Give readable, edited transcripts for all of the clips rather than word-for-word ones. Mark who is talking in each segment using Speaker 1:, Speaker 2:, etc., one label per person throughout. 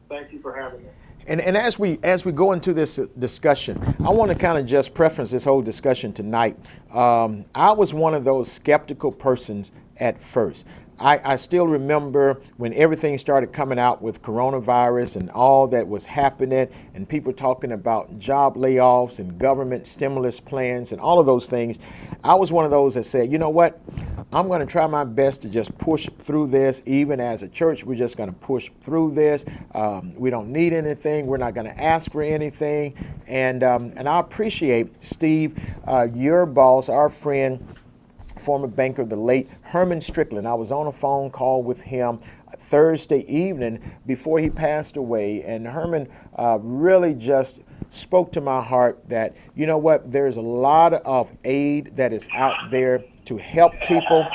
Speaker 1: Thank you for having me.
Speaker 2: And as we go into this discussion, I want to kind of just preference this whole discussion tonight. I was one of those skeptical persons at first. I still remember when everything started coming out with coronavirus and all that was happening, and people talking about job layoffs and government stimulus plans and all of those things. I was one of those that said, you know what? I'm going to try my best to just push through this. Even as a church, we're just going to push through this. We don't need anything. We're not going to ask for anything. And I appreciate, Steve, your boss, our friend, former banker, the late Herman Strickland. I was on a phone call with him Thursday evening before he passed away, and Herman really just spoke to my heart that, you know what, there's a lot of aid that is out there to help people,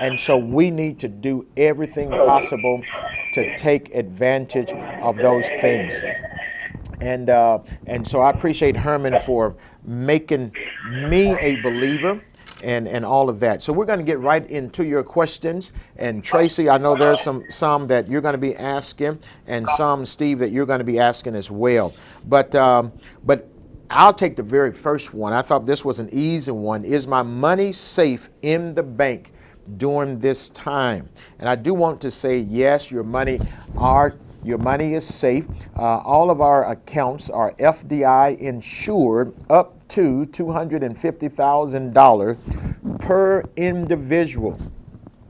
Speaker 2: and so we need to do everything possible to take advantage of those things. And so I appreciate Herman for making me a believer and all of that. So we're going to get right into your questions. And Tracy, I know there's some that you're going to be asking, and some, Steve, that you're going to be asking as well. But I'll take the very first one. I thought this was an easy one. Is my money safe in the bank during this time? And I do want to say, yes, your money is safe. All of our accounts are FDI insured up to $250,000 per individual.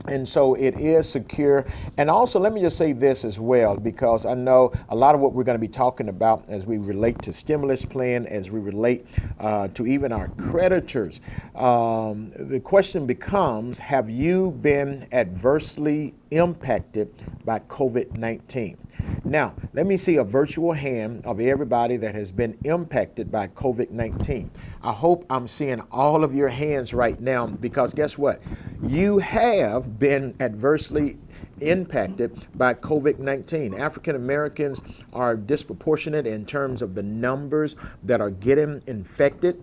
Speaker 2: And so it is secure. And also, let me just say this as well, because I know a lot of what we're going to be talking about as we relate to stimulus plan, as we relate to even our creditors. The question becomes, have you been adversely impacted by COVID-19? Now, let me see a virtual hand of everybody that has been impacted by COVID-19. I hope I'm seeing all of your hands right now, because guess what? You have been adversely impacted by COVID-19. African Americans are disproportionate in terms of the numbers that are getting infected.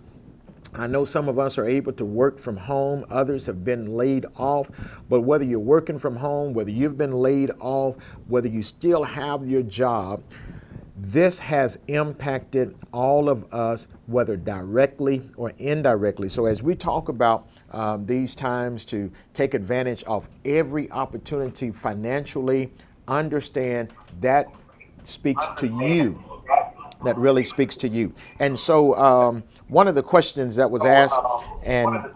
Speaker 2: I know some of us are able to work from home. Others have been laid off. But whether you're working from home, whether you've been laid off, whether you still have your job, this has impacted all of us, whether directly or indirectly. So as we talk about these times to take advantage of every opportunity financially, understand that speaks to you. That really speaks to you. And so one of the questions that was asked, and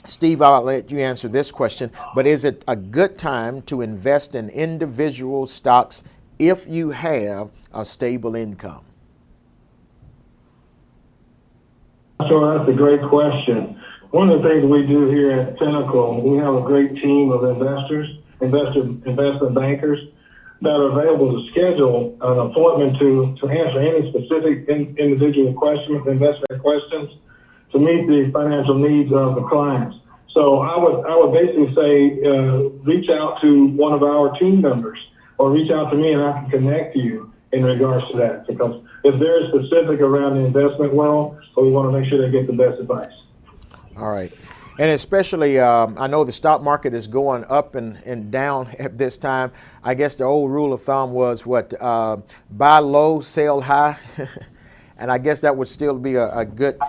Speaker 2: Steve, I'll let you answer this question, but is it a good time to invest in individual stocks if you have a stable income?
Speaker 1: Sure, that's a great question. One of the things we do here at Pinnacle, we have a great team of investment bankers that are available to schedule an appointment to answer any specific individual questions, investment questions, to meet the financial needs of the clients. So I would basically say reach out to one of our team members, or reach out to me and I can connect you in regards to that. Because if they're specific around the investment world, so we want to make sure they get the best advice.
Speaker 2: All right. And especially, I know the stock market is going up and down at this time. I guess the old rule of thumb was what? Buy low, sell high. And I guess that would still be a good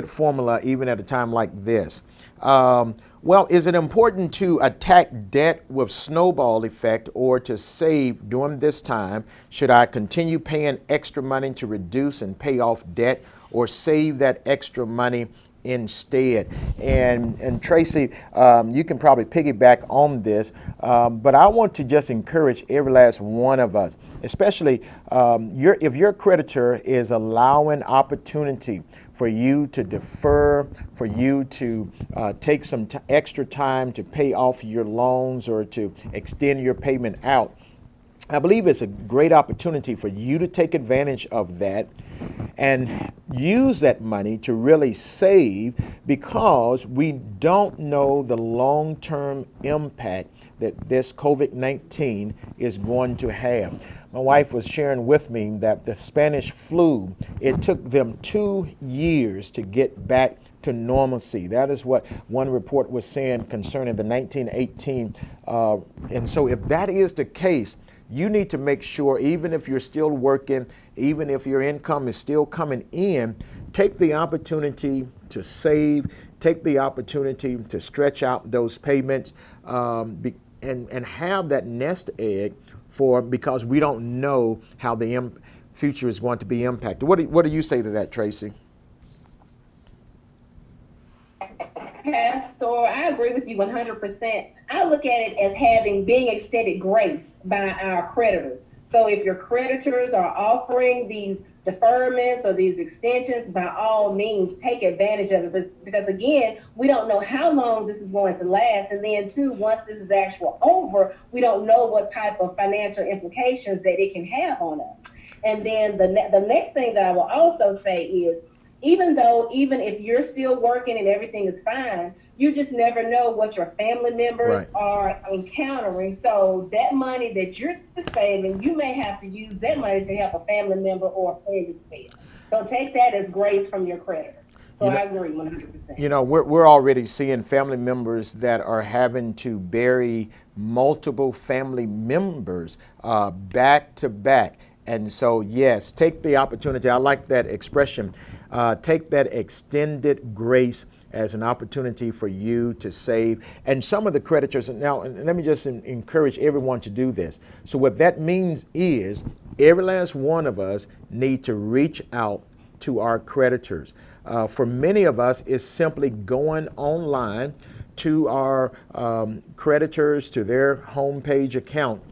Speaker 2: formula even at a time like this. Well, is it important to attack debt with snowball effect or to save during this time? Should I continue paying extra money to reduce and pay off debt, or save that extra money instead? And Tracy, you can probably piggyback on this, but I want to just encourage every last one of us, especially if your creditor is allowing opportunity for you to defer, for you to take some extra time to pay off your loans or to extend your payment out. I believe it's a great opportunity for you to take advantage of that and use that money to really save, because we don't know the long-term impact that this COVID-19 is going to have. My wife was sharing with me that the Spanish flu, it took them 2 years to get back to normalcy. That is what one report was saying concerning the 1918. And so if that is the case, you need to make sure, even if you're still working, even if your income is still coming in, take the opportunity to save, take the opportunity to stretch out those payments, and have that nest egg because we don't know how the future is going to be impacted. What do you say to that, Tracy?
Speaker 3: Pastor, I agree with you 100%. I look at it as being extended grace by our creditors. So if your creditors are offering these deferments or these extensions, by all means, take advantage of it. Because again, we don't know how long this is going to last. And then too, once this is actually over, we don't know what type of financial implications that it can have on us. And then the next thing that I will also say is, even if you're still working and everything is fine, you just never know what your family members are encountering. So that money that you're saving, you may have to use that money to help a family member or a friend spend. So take that as grace from your creditor. So I agree 100%.
Speaker 2: You know, we're already seeing family members that are having to bury multiple family members back to back. And so, yes, take the opportunity. I like that expression. Take that extended grace as an opportunity for you to save. And some of the creditors, and let me just encourage everyone to do this. So what that means is every last one of us need to reach out to our creditors. For many of us, it's simply going online to our creditors, to their homepage account.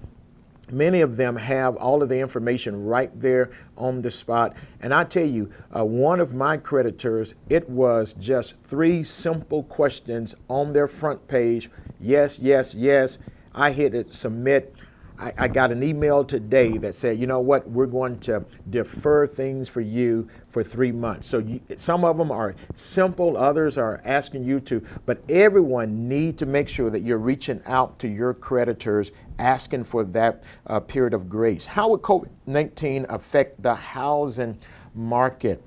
Speaker 2: Many of them have all of the information right there on the spot. And I tell you, one of my creditors, it was just 3 simple questions on their front page. Yes, yes, yes. I hit it, submit. I got an email today that said, you know what, we're going to defer things for you for 3 months. So some of them are simple, others are asking you to, but everyone need to make sure that you're reaching out to your creditors, asking for that period of grace. How would COVID-19 affect the housing market?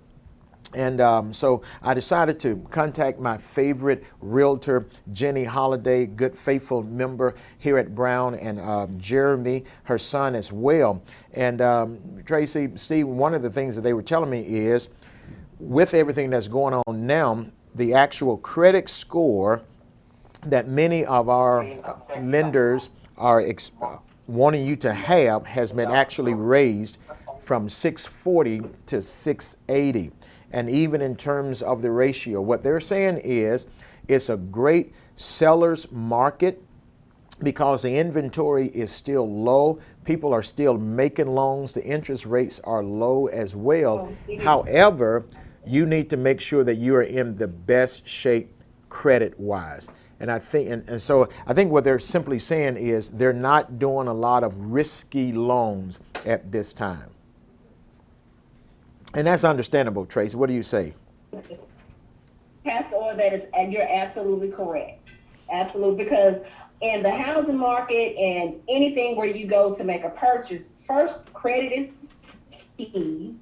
Speaker 2: And so I decided to contact my favorite realtor, Jenny Holliday, good faithful member here at Brown, and Jeremy, her son as well. And Tracy, Steve, one of the things that they were telling me is, with everything that's going on now, the actual credit score that many of our lenders are wanting you to have has been actually raised from 640 to 680. And even in terms of the ratio, what they're saying is it's a great seller's market because the inventory is still low. People are still making loans. The interest rates are low as well. However, you need to make sure that you are in the best shape credit-wise. And I think, and so I think what they're simply saying is they're not doing a lot of risky loans at this time. And that's understandable, Tracy. What do you say?
Speaker 3: Pastor, and you're absolutely correct. Absolutely, because in the housing market and anything where you go to make a purchase, first, credit is key.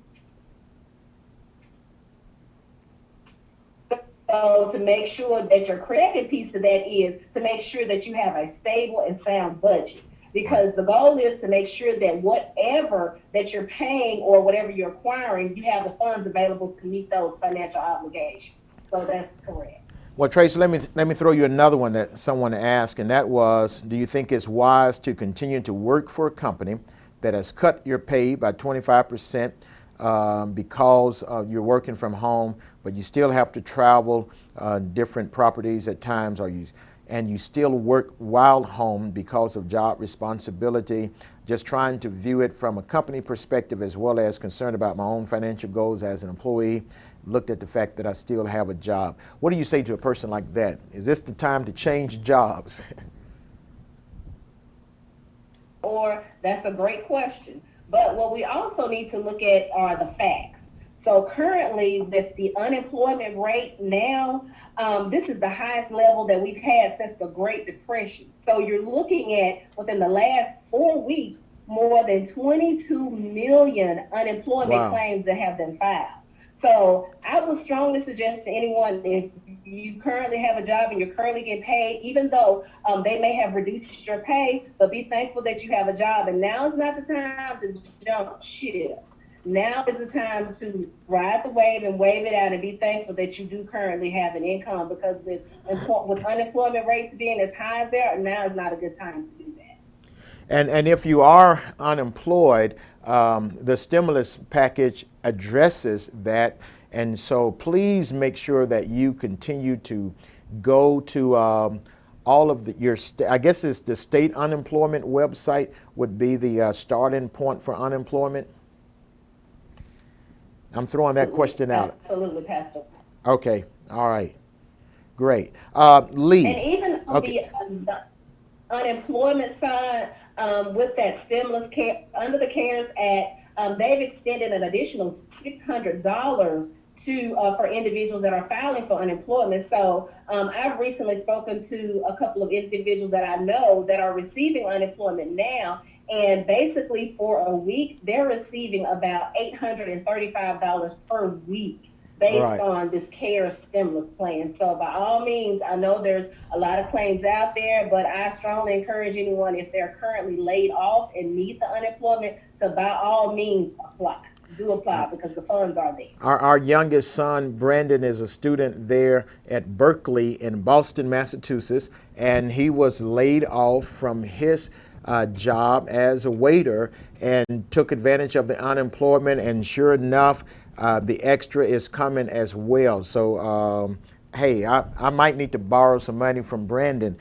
Speaker 3: So to make sure that your credit piece of that is to make sure that you have a stable and sound budget. Because the goal is to make sure that whatever that you're paying or whatever you're acquiring, you have the funds available to meet those financial obligations. So that's correct.
Speaker 2: Well, Tracy, let me throw you another one that someone asked, and that was, do you think it's wise to continue to work for a company that has cut your pay by 25% because you're working from home, but you still have to travel different properties at times, and you still work while home because of job responsibility, just trying to view it from a company perspective as well as concerned about my own financial goals as an employee, looked at the fact that I still have a job. What do you say to a person like that? Is this the time to change jobs?
Speaker 3: Or that's a great question. But what we also need to look at are the facts. So currently with the unemployment rate now, this is the highest level that we've had since the Great Depression. So you're looking at, within the last 4 weeks, more than 22 million unemployment claims that have been filed. So I would strongly suggest to anyone, if you currently have a job and you're currently getting paid, even though they may have reduced your pay, but be thankful that you have a job. And now is not the time to jump ship. Now is the time to ride the wave and wave it out and be thankful that you do currently have an income, because with unemployment rates being as high as they are, now is not a good time to do that.
Speaker 2: And if you are unemployed, the stimulus package addresses that. And so please make sure that you continue to go to all of I guess it's the state unemployment website would be the starting point for unemployment. I'm throwing that question out.
Speaker 3: Absolutely, Pastor.
Speaker 2: Okay. All right. Great. Lee.
Speaker 3: And even on the unemployment side, with that stimulus under the CARES Act, they've extended an additional $600 for individuals that are filing for unemployment. So I've recently spoken to a couple of individuals that I know that are receiving unemployment now, and basically for a week they're receiving about $835 per week based on this CARES stimulus plan. So by all means, I know there's a lot of claims out there, but I strongly encourage anyone, if they're currently laid off and need the unemployment, to by all means apply. Do apply, because the funds are there.
Speaker 2: Our youngest son, Brandon, is a student there at Berkeley in Boston, Massachusetts, and he was laid off from his job as a waiter and took advantage of the unemployment, and sure enough, the extra is coming as well. So, hey, I might need to borrow some money from Brandon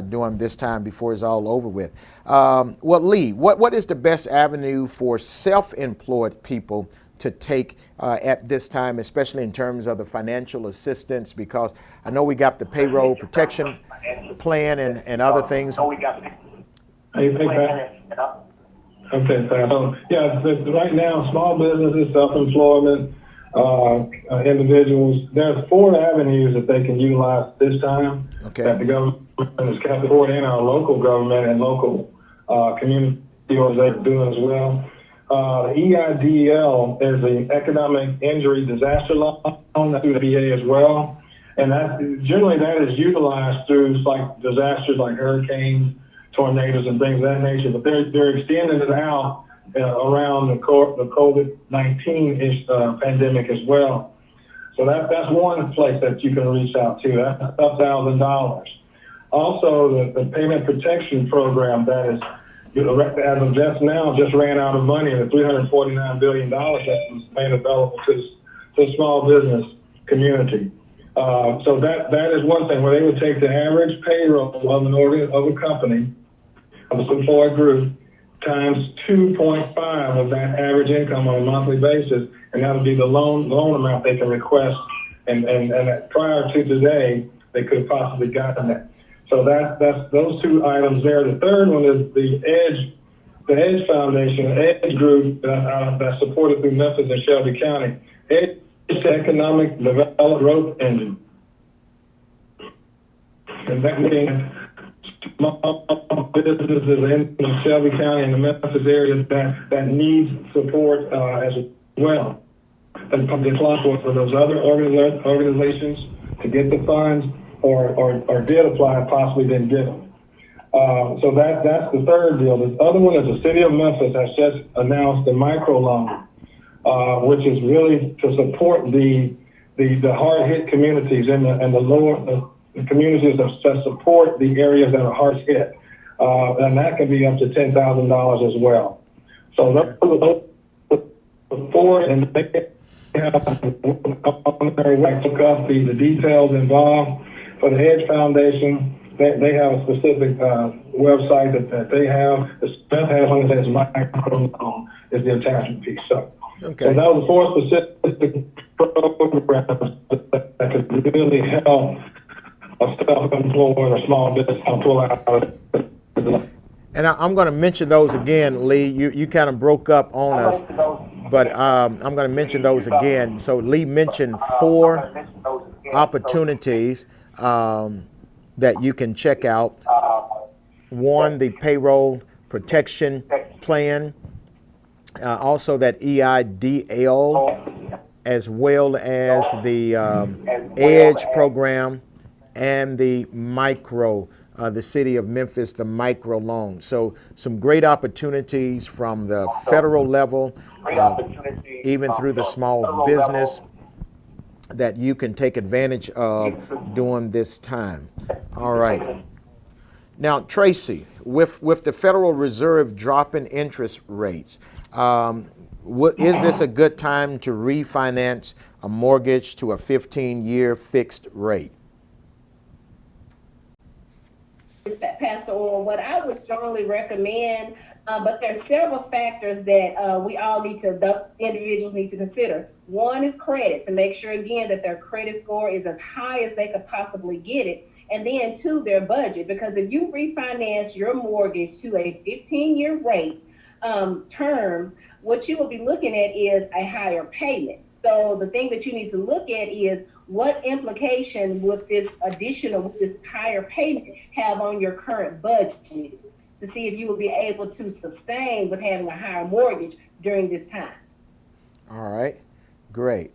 Speaker 2: during this time before it's all over with. Well, Lee, what is the best avenue for self-employed people to take at this time, especially in terms of the financial assistance? Because I know we got the payroll protection plan and other things.
Speaker 1: Hey, Pat. Okay, Pat. Yeah, right now, small businesses, self-employment, individuals, there's 4 avenues that they can utilize this time that the government has kept forward, and our local government and local community organizations doing as well. The EIDL is the Economic Injury Disaster Loan through the VA as well, and that is utilized through like disasters like hurricanes, tornadoes, and things of that nature. But they're extending it out around the COVID-19 pandemic as well. So that's one place that you can reach out to. That's $1,000. Also, the payment protection program that is, as of just now, just ran out of money. The $349 billion that was made available to the small business community. So that is one thing where they would take the average payroll of a company, of a employed group, times 2.5 of that average income on a monthly basis, and that would be the loan amount they can request. And prior to today, they could have possibly gotten that. So that's those 2 items there. The third one is the EDGE Foundation, EDGE group that's supported through Memphis and Shelby County. EDGE is the Economic Development Growth Engine, and that means small businesses in Shelby County and the Memphis area that needs support as well. And apply for those other organizations to get the funds, or did apply and possibly didn't get them. So that's the third deal. The other one is the city of Memphis has just announced a microloan, which is really to support the hard hit communities and the lower the communities that support the areas that are hard hit, and that can be up to $10,000 as well. So those 4, and they have on their way to look up the details involved. For the EDGE Foundation, they have a specific website that they have. The Smith has one that says microloan is the attachment piece. So those are 4 specific programs that could really help a self-employed or small business pull out.
Speaker 2: And I'm going to mention those again, Lee. You kind of broke up on us, but I'm going to mention those again. So Lee mentioned 4 opportunities that you can check out. 1, the payroll protection plan, also that EIDL as well as the EDGE program and the micro, the city of Memphis, the micro loan. So some great opportunities from the federal level, even through the small business that you can take advantage of during this time. All right. Now, Tracy, with the Federal Reserve dropping interest rates, is this a good time to refinance a mortgage to a 15-year fixed rate?
Speaker 3: Pastor Orr, what I would strongly recommend, but there are several factors that we all need to, the individuals need to consider. One is credit, to make sure again that their credit score is as high as they could possibly get it. And then two, their budget, because if you refinance your mortgage to a 15-year rate term, what you will be looking at is a higher payment. So the thing that you need to look at is what implication would this higher payment have on your current budget to see if you will be able to sustain with having a higher mortgage during this time.
Speaker 2: All right, great.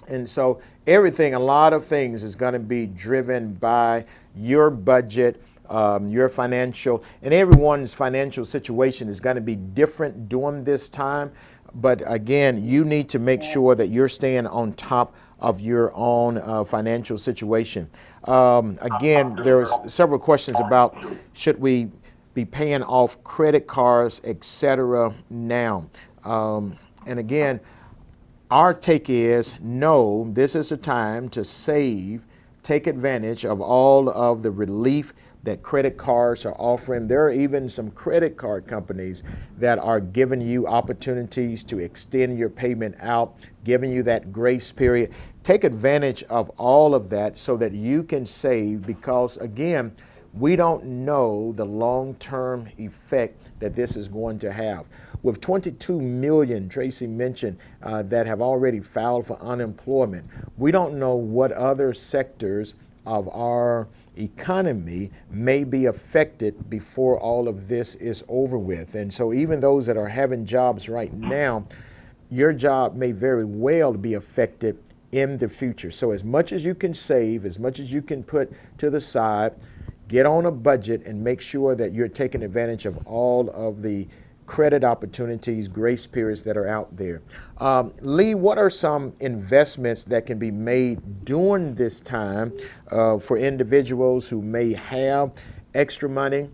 Speaker 2: And so everything, a lot of things is going to be driven by your budget, your financial, and everyone's financial situation is going to be different during this time. But again, you need to make sure that you're staying on top of your own financial situation. Again, there's several questions about should we be paying off credit cards, etc. now. And again, our take is no, this is a time to save, take advantage of all of the relief that credit cards are offering. There are even some credit card companies that are giving you opportunities to extend your payment out, giving you that grace period. Take advantage of all of that so that you can save, because again, we don't know the long-term effect that this is going to have. With 22 million, Tracy mentioned, that have already filed for unemployment, we don't know what other sectors of our economy may be affected before all of this is over with. And so even those that are having jobs right now, your job may very well be affected in the future. So as much as you can save, as much as you can put to the side, get on a budget and make sure that you're taking advantage of all of the credit opportunities, grace periods that are out there. Lee, what are some investments that can be made during this time for individuals who may have extra money?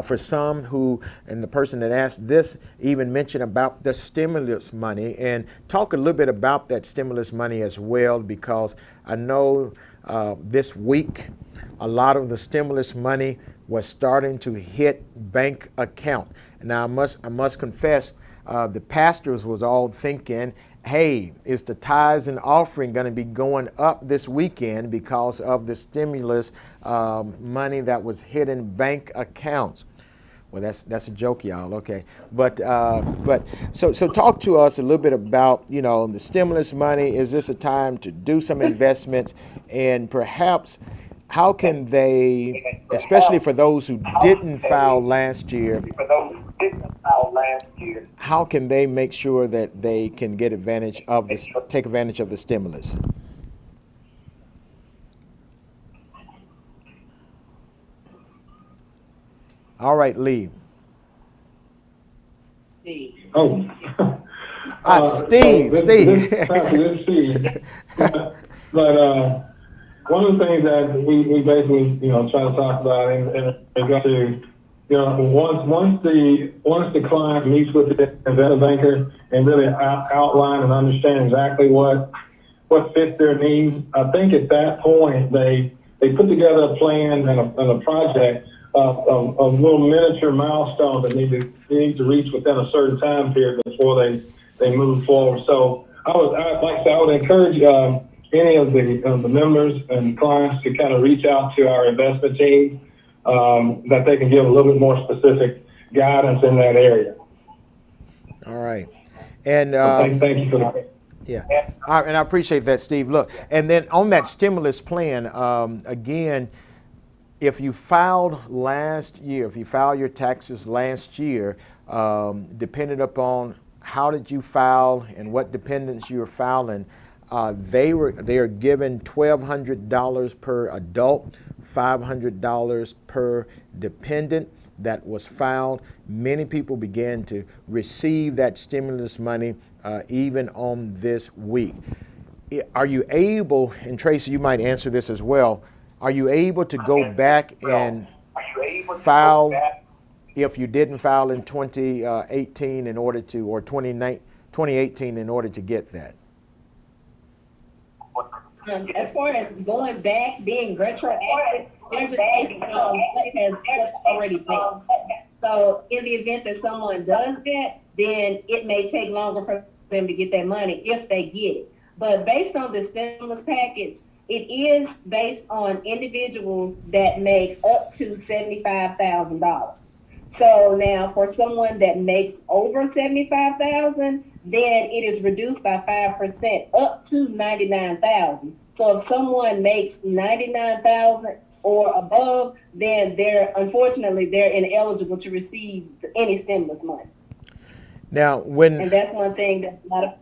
Speaker 2: For some who, and the person that asked this even mentioned about the stimulus money, and talk a little bit about that stimulus money as well, because I know this week a lot of the stimulus money was starting to hit bank account. Now I must confess, the pastors was all thinking, hey, is the tithes and offering going to be going up this weekend because of the stimulus money that was hitting bank accounts? Well, that's a joke, y'all. Okay, but so talk to us a little bit about the stimulus money. Is this a time to do some investments, and perhaps how can they, especially for those who didn't file last year, how can they make sure that they can get advantage of this, take advantage of the stimulus? All right, Lee.
Speaker 1: Oh.
Speaker 2: Steve.
Speaker 1: This is Steve. But one of the things that we basically try to talk about in regard to once the client meets with the investment banker and really outline and understand exactly what fits their needs, I think at that point they put together a plan and a project of little miniature milestones that need to reach within a certain time period before they move forward. So I would encourage any of the members and clients to kind of reach out to our investment team, that they can give a little bit more specific guidance in that area.
Speaker 2: All right. And
Speaker 1: thank you for that.
Speaker 2: Yeah, and I appreciate that, Steve. Look, and then on that stimulus plan, again, if you filed last year, if you filed your taxes last year, depending upon how did you file and what dependents you were filing. They are given $1,200 per adult, $500 per dependent that was filed. Many people began to receive that stimulus money even on this week. Are you able, and Tracy, you might answer this as well, are you able to go back and file if you didn't file in 2018 in order to, or 2018 in order to get that?
Speaker 3: As far as going back, being retroactive, there's just what has already been. So in the event that someone does that, then it may take longer for them to get that money if they get it. But based on the stimulus package, it is based on individuals that make up to $75,000. So now for someone that makes over $75,000, then it is reduced by 5% up to $99,000. So if someone makes $99,000 or above, then unfortunately they're ineligible to receive any stimulus money.
Speaker 2: Now,
Speaker 3: and that's one thing that a lot of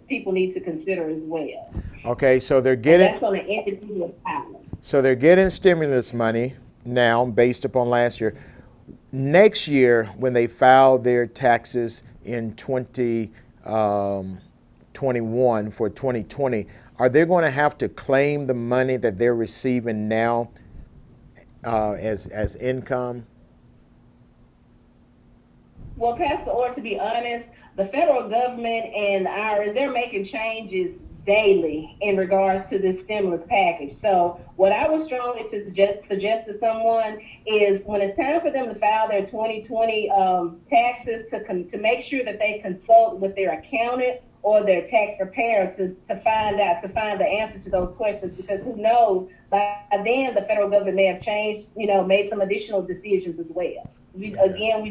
Speaker 3: people need to consider as well.
Speaker 2: Okay, so they're getting,
Speaker 3: and that's on an individual filing. So
Speaker 2: they're getting stimulus money now based upon last year. Next year, when they file their taxes in 2021 for 2020, are they going to have to claim the money that they're receiving now as income?
Speaker 3: Well, Pastor Orr, to be honest, the federal government and IRS, they're making changes daily in regards to this stimulus package. So what I would strongly suggest to someone is when it's time for them to file their 2020 taxes, to make sure that they consult with their accountant or their tax preparer to find the answer to those questions, because who knows, by then the federal government may have changed, made some additional decisions as well. We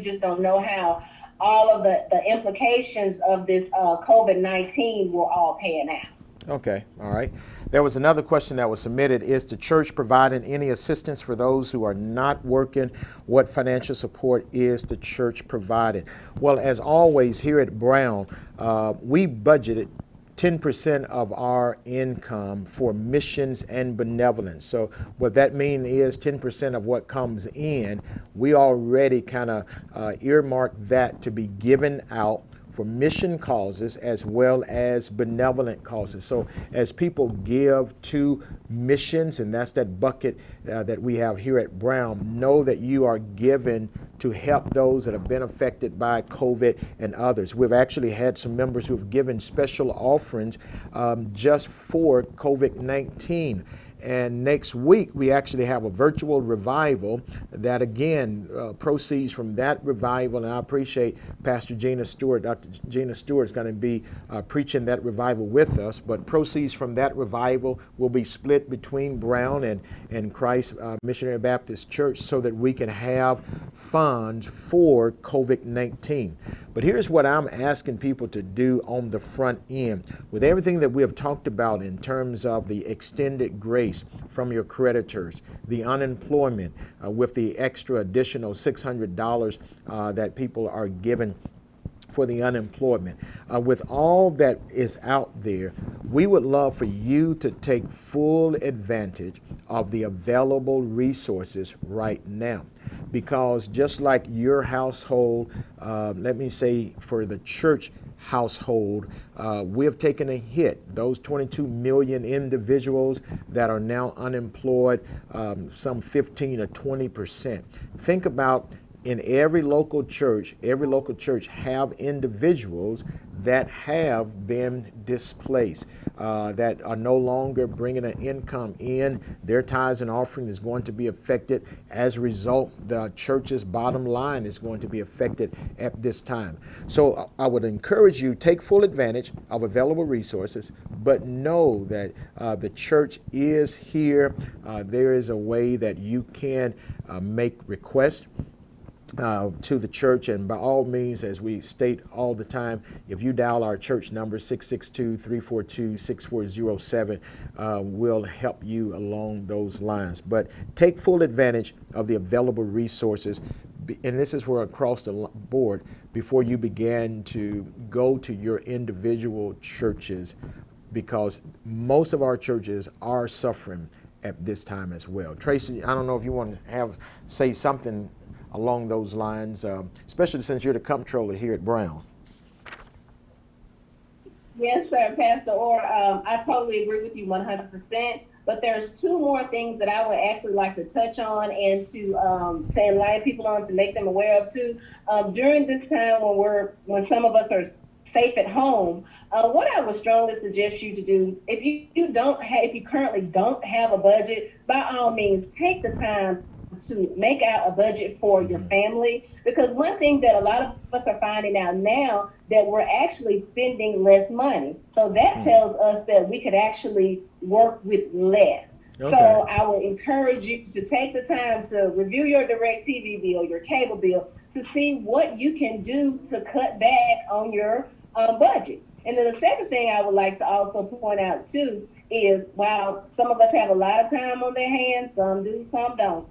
Speaker 3: just don't know how all of the implications of this COVID-19 will all pan out.
Speaker 2: Okay, all right. There was another question that was submitted. Is the church providing any assistance for those who are not working? What financial support is the church providing? Well, as always, here at Brown, we budgeted 10% of our income for missions and benevolence. So what that means is 10% of what comes in, we already kind of earmarked that to be given out for mission causes as well as benevolent causes. So as people give to missions, and that's that bucket that we have here at Brown, know that you are given to help those that have been affected by COVID and others. We've actually had some members who have given special offerings just for COVID-19. And next week, we actually have a virtual revival that, again, proceeds from that revival. And I appreciate Pastor Gina Stewart. Dr. Gina Stewart is going to be preaching that revival with us. But proceeds from that revival will be split between Brown and Christ Missionary Baptist Church so that we can have funds for COVID-19. But here's what I'm asking people to do on the front end. With everything that we have talked about in terms of the extended grace from your creditors, the unemployment with the extra additional $600 that people are given for the unemployment. With all that is out there, we would love for you to take full advantage of the available resources right now. Because just like your household, let me say for the church household, we have taken a hit. Those 22 million individuals that are now unemployed, some 15 or 20%. Think about in every local church have individuals that have been displaced, that are no longer bringing an income in. Their tithes and offering is going to be affected. As a result, the church's bottom line is going to be affected at this time. So I would encourage you, take full advantage of available resources, but know that the church is here. There is a way that you can make requests to the church, and by all means, as we state all the time, if you dial our church number 662-342-6407, we'll help you along those lines. But take full advantage of the available resources. and this is for across the board, before you begin to go to your individual churches, because most of our churches are suffering at this time as well. Tracy, I don't know if you want to say something along those lines, especially since you're the comptroller here at Brown.
Speaker 3: Yes, sir, Pastor Orr. I totally agree with you 100%. But there's two more things that I would actually like to touch on and to enlighten people on, to make them aware of too. During this time when some of us are safe at home, what I would strongly suggest you to do, if you currently don't have a budget, by all means take the time to make out a budget for your family, because one thing that a lot of us are finding out now, that we're actually spending less money. So that tells us that we could actually work with less. Okay. So I would encourage you to take the time to review your direct TV bill, your cable bill, to see what you can do to cut back on your budget. And then the second thing I would like to also point out too is, while some of us have a lot of time on their hands, some do, some don't.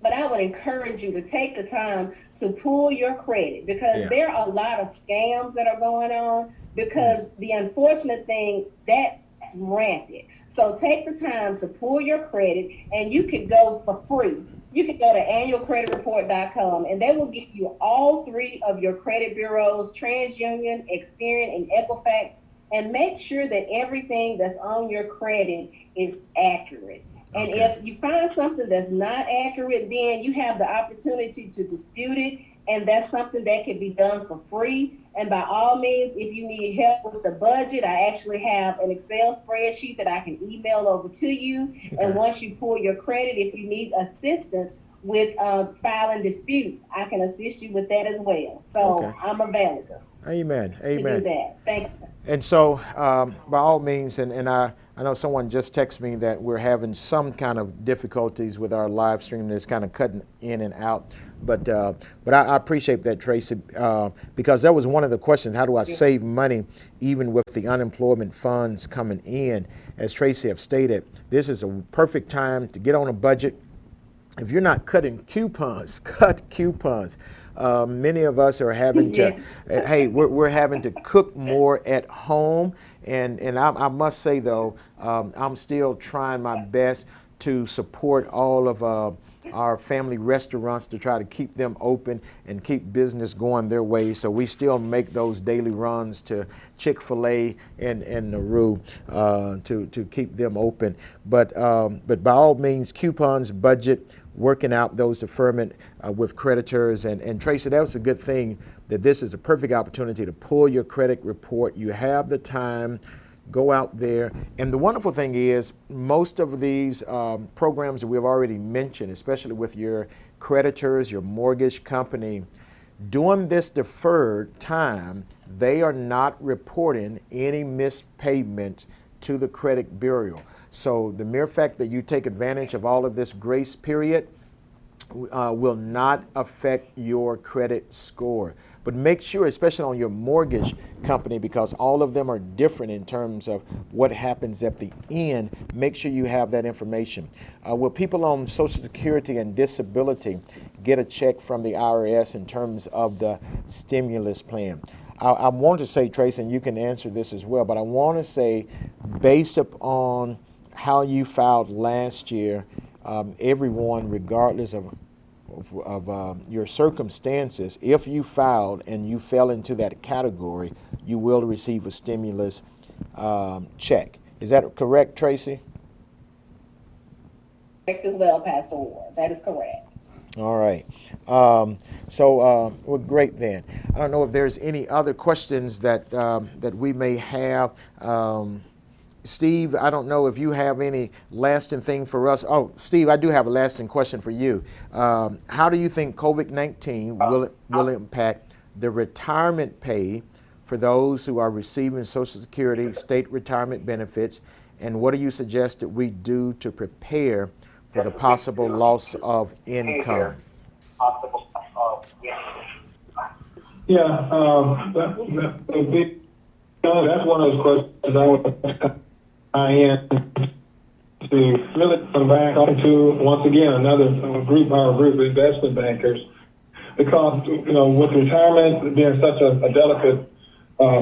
Speaker 3: But I would encourage you to take the time to pull your credit, because there are a lot of scams that are going on, because the unfortunate thing, that's rampant. So take the time to pull your credit, and you could go for free. You can go to annualcreditreport.com, and they will give you all three of your credit bureaus, TransUnion, Experian, and Equifax, and make sure that everything that's on your credit is accurate. And if you find something that's not accurate, then you have the opportunity to dispute it, and that's something that can be done for free. And by all means, if you need help with the budget, I actually have an Excel spreadsheet that I can email over to you. And once you pull your credit, if you need assistance with filing disputes, I can assist you with that as well. So I'm available.
Speaker 2: Amen.
Speaker 3: To do that. Thank you.
Speaker 2: And so, by all means, and I know someone just texted me that we're having some kind of difficulties with our live stream that's kind of cutting in and out. But I appreciate that, Tracy, because that was one of the questions: how do I save money even with the unemployment funds coming in? As Tracy have stated, this is a perfect time to get on a budget. If you're not cutting coupons, cut coupons. Many of us are having to, hey, we're having to cook more at home. And I must say, though, I'm still trying my best to support all of our family restaurants to try to keep them open and keep business going their way. So we still make those daily runs to Chick-fil-A and Nauru to keep them open. But by all means, coupons, budget, working out those deferment with creditors. And Tracy, that was a good thing, that this is a perfect opportunity to pull your credit report. You have the time, go out there. And the wonderful thing is, most of these programs that we've already mentioned, especially with your creditors, your mortgage company, during this deferred time, they are not reporting any missed payments to the credit bureau. So the mere fact that you take advantage of all of this grace period will not affect your credit score. But make sure, especially on your mortgage company, because all of them are different in terms of what happens at the end, make sure you have that information. Will people on Social Security and disability get a check from the IRS in terms of the stimulus plan? I want to say, Trace, and you can answer this as well, but I want to say, based upon how you filed last year, everyone, regardless of your circumstances, if you filed and you fell into that category, you will receive a stimulus check. Is that correct, Tracy?
Speaker 3: Correct as well, Pastor Ward. That is correct.
Speaker 2: All right. So well, great then. I don't know if there's any other questions that that we may have. Steve, I don't know if you have any lasting thing for us. Oh, Steve, I do have a lasting question for you. How do you think COVID-19 will impact the retirement pay for those who are receiving Social Security, state retirement benefits, and what do you suggest that we do to prepare for the possible loss of income?
Speaker 1: Yeah, that's one of those questions I would to really come back to, once again, another group, our group of investment bankers. because, with retirement being such a delicate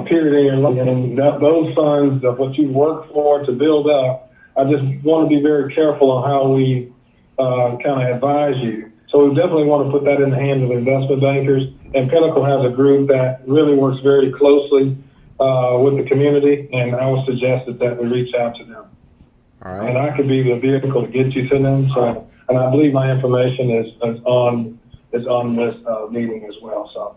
Speaker 1: period in your life, and those funds of what you work for to build up, I just want to be very careful on how we kind of advise you. So we definitely want to put that in the hands of investment bankers. And Pinnacle has a group that really works very closely with the community, and I would suggest that we reach out to them.
Speaker 2: All right.
Speaker 1: And I could be the vehicle to get you to them. So, and I believe my information is on this meeting as well. So.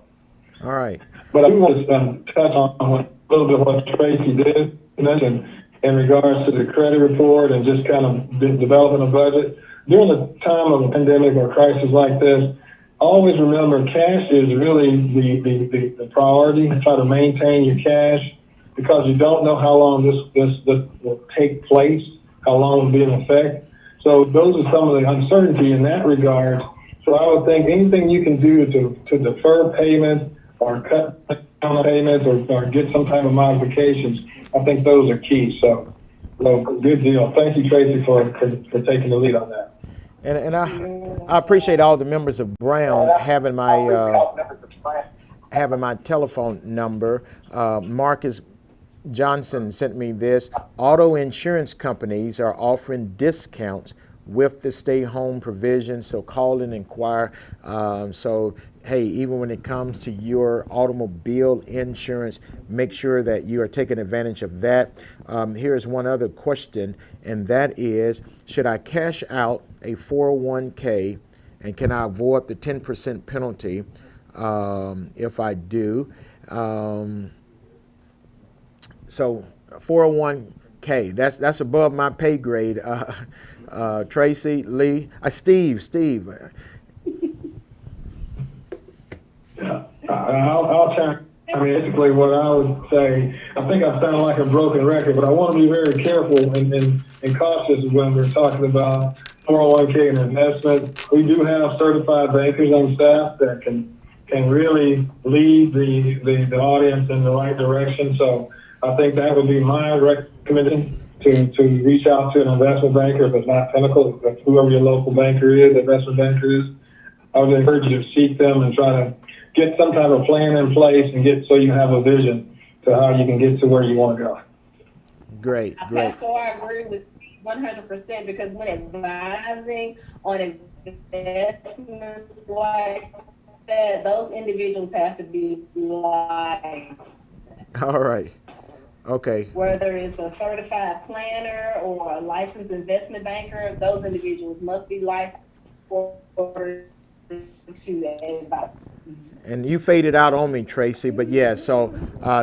Speaker 2: All right.
Speaker 1: But I want to touch on a little bit what Tracy did mention in regards to the credit report and just kind of developing a budget. During the time of a pandemic or a crisis like this, always remember cash is really the priority. Try to maintain your cash because you don't know how long this will take place, how long it will be in effect. So those are some of the uncertainty in that regard. So I would think anything you can do to defer payments or cut down payments or get some type of modifications, I think those are key. So good deal. Thank you, Tracy, for taking the lead on that.
Speaker 2: And I appreciate all the members of Brown having my telephone number. Marcus Johnson sent me this. Auto insurance companies are offering discounts with the stay home provision, so call and inquire. So hey, even when it comes to your automobile insurance, make sure that you are taking advantage of that. Here's one other question, and that is, should I cash out a 401k, and can I avoid the 10% penalty if I do? So 401k, that's above my pay grade. Tracy, Lee, Steve.
Speaker 1: Yeah, I'll chime. Basically, what I would say, I think I sound like a broken record, but I want to be very careful and cautious when we're talking about 401k and investment. We do have certified bankers on staff that can really lead the audience in the right direction. So I think that would be my recommendation to reach out to an investment banker if it's not Pinnacle, if whoever your local banker is, investment banker is. I would encourage you to seek them and try to get some type of plan in place and get so you have a vision to how you can get to where you want to go.
Speaker 2: Great.
Speaker 3: So I agree with 100% because when advising on investments like that, those individuals have to be licensed.
Speaker 2: All right. Okay.
Speaker 3: Whether it's a certified planner or a licensed investment banker, those individuals must be licensed for to advise.
Speaker 2: And you faded out on me, Tracy, but yeah, so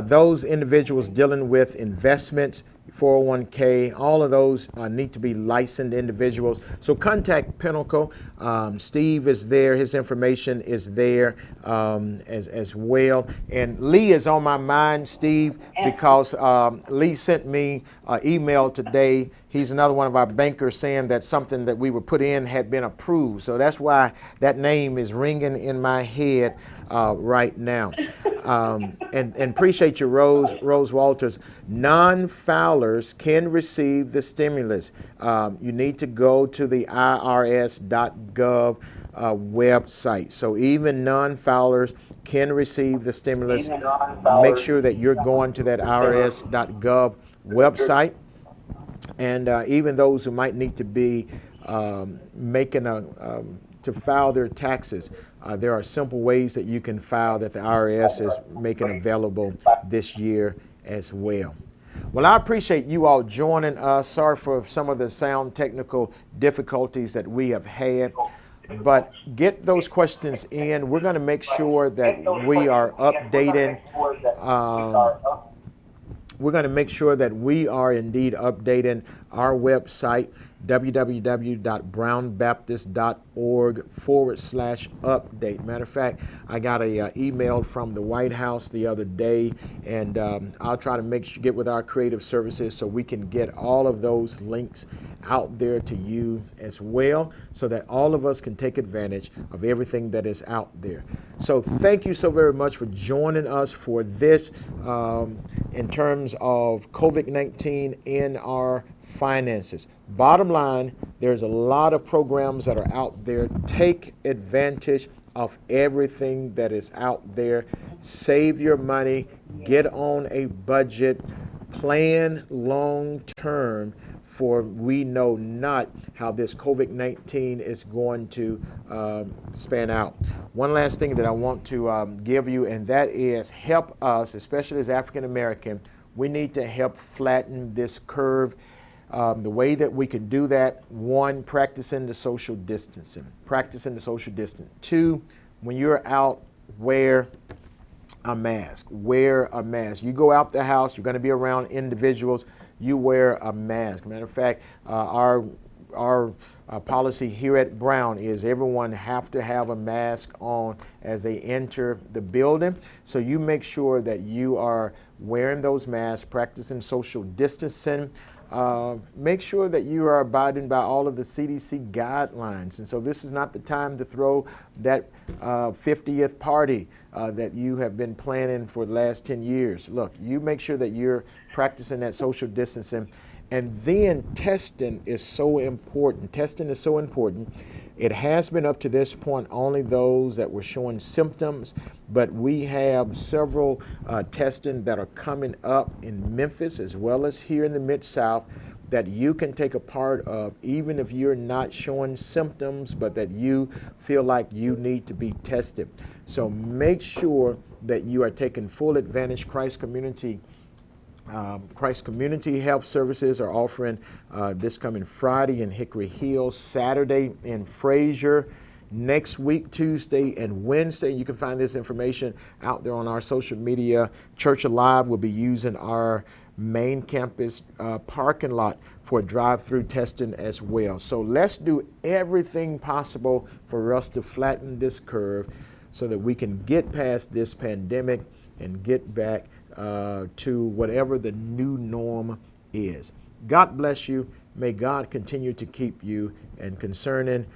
Speaker 2: those individuals dealing with investments, 401k, all of those need to be licensed individuals. So contact Pinnacle. Steve is there. His information is there as well. And Lee is on my mind, Steve, because Lee sent me an email today. He's another one of our bankers saying that something that we were put in had been approved. So that's why that name is ringing in my head right now. And appreciate you, Rose Walters. Non-filers can receive the stimulus. You need to go to the irs.gov website. So even non-filers can receive the stimulus. Make sure that you're going to that irs.gov website. And even those who might need to be making to file their taxes, there are simple ways that you can file that the IRS is making available this year as well. Well, I appreciate you all joining us. Sorry for some of the sound technical difficulties that we have had, but get those questions in. We're going to make sure that we are updating. We're going to make sure that we are indeed updating our website, www.brownbaptist.org/update. Matter of fact, I got a email from the White House the other day, and I'll try to get with our creative services so we can get all of those links out there to you as well, so that all of us can take advantage of everything that is out there. So thank you so very much for joining us for this in terms of COVID-19 in our finances. Bottom line, there's a lot of programs that are out there. Take advantage of everything that is out there. Save your money, get on a budget, plan long term, for we know not how this COVID-19 is going to span out. One last thing that I want to give you, and that is help us, especially as African American, we need to help flatten this curve. The way that we can do that, one, practicing the social distancing. Practicing the social distance. Two, when you're out, wear a mask. Wear a mask. You go out the house, you're going to be around individuals, you wear a mask. Matter of fact, our policy here at Brown is everyone have to have a mask on as they enter the building. So you make sure that you are wearing those masks, practicing social distancing. Make sure that you are abiding by all of the CDC guidelines. And so this is not the time to throw that 50th party that you have been planning for the last 10 years. Look, you make sure that you're practicing that social distancing. And then testing is so important. Testing is so important. It has been up to this point only those that were showing symptoms, but we have several testing that are coming up in Memphis as well as here in the Mid-South that you can take a part of even if you're not showing symptoms, but that you feel like you need to be tested. So make sure that you are taking full advantage. Christ Community Health Services are offering this coming Friday in Hickory Hills, Saturday in Frazier, next week, Tuesday and Wednesday. You can find this information out there on our social media. Church Alive will be using our main campus parking lot for drive-through testing as well. So let's do everything possible for us to flatten this curve so that we can get past this pandemic and get back to whatever the new norm is. God bless you. May God continue to keep you. And concerning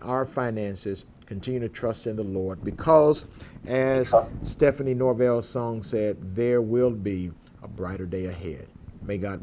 Speaker 2: our finances, continue to trust in the Lord, because as Stephanie Norvell's song said, there will be a brighter day ahead. May God